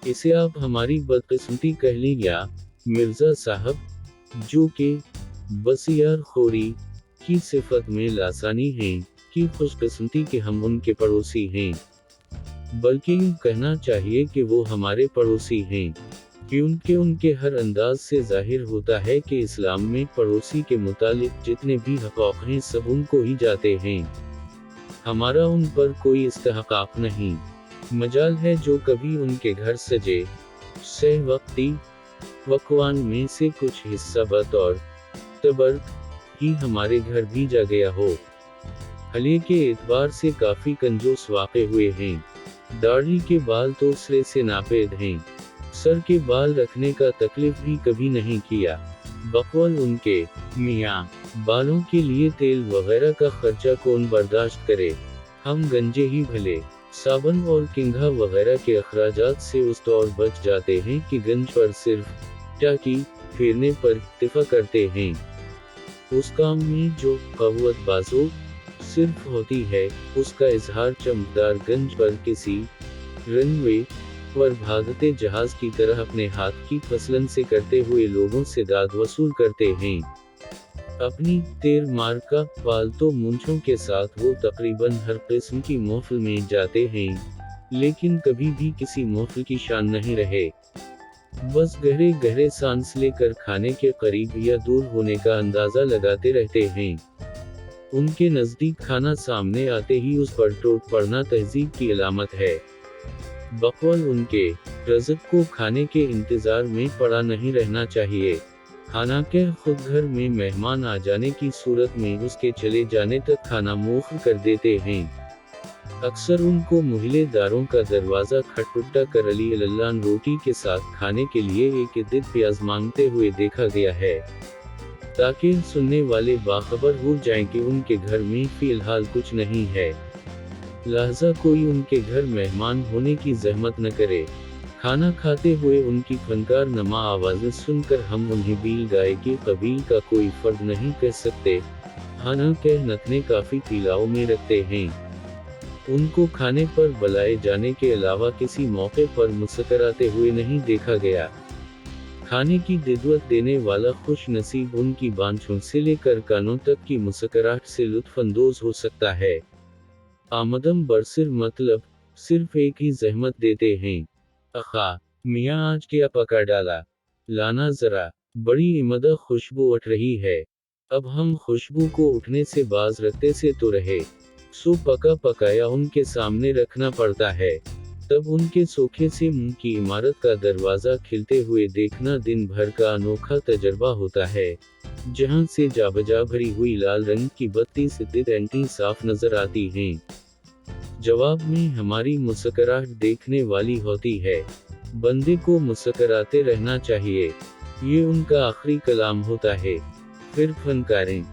इसे आप हमारी बदकिस्मती कह लें या मिर्जा साहब, जो कि बसियार खोरी की सिफत में लासानी हैं, की खुशकिस्मती कि हम उनके पड़ोसी हैं। बल्कि यूं कहना चाहिए कि वो हमारे पड़ोसी हैं, क्योंकि उनके हर अंदाज से जाहिर होता है कि इस्लाम में पड़ोसी के मुतालिक जितने भी हक़ हैं सब उनको ही जाते हैं। हमारा उन पर कोई इस्तेहक़ाक़ नहीं। मजाल है जो कभी उनके घर सजे सह वक्ती पकवान में से कुछ हिस्सा बतौर तबर्क ही हमारे घर भेजा गया हो। हले के एतबार से काफ़ी कंजूस वाक़े हुए हैं। दाढ़ी के बाल तो सिरे से नापेद हैं। सर के बाल रखने का तकलीफ भी कभी नहीं किया। बकौल उनके, मियाँ, बालों के लिए तेल वगैरह का खर्चा कौन बर्दाश्त करे, हम गंजे ही भले। साबुन और किंघा वगैरह के अखराजात से उस तौर बच जाते हैं कि गंज पर सिर्फ टाकी फेरने पर इक्तिफा करते हैं। उस काम में जो क़व्वत बाज़ो सिर्फ होती है, उसका इजहार चमकदार गंज पर किसी रनवे पर भागते जहाज की तरह अपने हाथ की फसलन से करते हुए लोगों से दाद वसूल करते हैं। अपनी तेर मार का पालतू मूंछों के साथ वो तकरीबन हर किस्म की महफिल में जाते हैं, लेकिन कभी भी किसी महफिल की शान नहीं रहे। बस गहरे गहरे सांस लेकर खाने के करीब या दूर होने का अंदाज़ा लगाते रहते हैं। उनके नज़दीक खाना सामने आते ही उस पर टूट पड़ना तहज़ीब की अलामत है। बकौल उनके, रज़्क़ को खाने के इंतज़ार में पड़ा नहीं रहना चाहिए। हालांकि खुद घर में मेहमान आ जाने की सूरत में उसके चले जाने तक खाना मुअख्खर कर देते हैं। अक्सर उनको महिलेदारों का दरवाज़ा खटखटा कर अली अल्लान रोटी के साथ खाने के लिए एक इद्दित प्याज मांगते हुए देखा गया है, ताकि सुनने वाले बाखबर हो जाएं कि उनके घर में फ़िलहाल कुछ नहीं है, लिहाजा कोई उनके घर मेहमान होने की ज़हमत न करे। खाना खाते हुए उनकी फनकार नमा आवाज़ें सुनकर हम उन्हें बील गाय के कबील का कोई फ़र्द नहीं कह सकते, हालांकि नथने काफ़ी पीलाव में रखते हैं। उनको खाने पर बुलाए जाने के अलावा किसी मौके पर मुस्कुराते हुए नहीं देखा गया। खाने की दिदवत देने वाला खुश नसीब उनकी बांछों से लेकर कानों तक की मुस्कुराहट से लुत्फ़अंदोज़ हो सकता है। आमदम बरसिर मतलब सिर्फ एक ही ज़हमत देते हैं, अखा मियाँ आज क्या पका डाला, लाना ज़रा, बड़ी इमदा खुशबू उठ रही है। अब हम खुशबू को उठने से बाज रखते से तो रहे, सो पका पकाया उनके सामने रखना पड़ता है। तब उनके सोखे से मुंह की इमारत का दरवाज़ा खिलते हुए देखना दिन भर का अनोखा तजर्बा होता है, जहां से जाबजा भरी हुई लाल रंग की बत्ती सिद्दत एंटी साफ नजर आती हैं। जवाब में हमारी मुस्कुराहट देखने वाली होती है। बंदे को मुस्कुराते रहना चाहिए, ये उनका आखिरी कलाम होता है। फिर फनकारें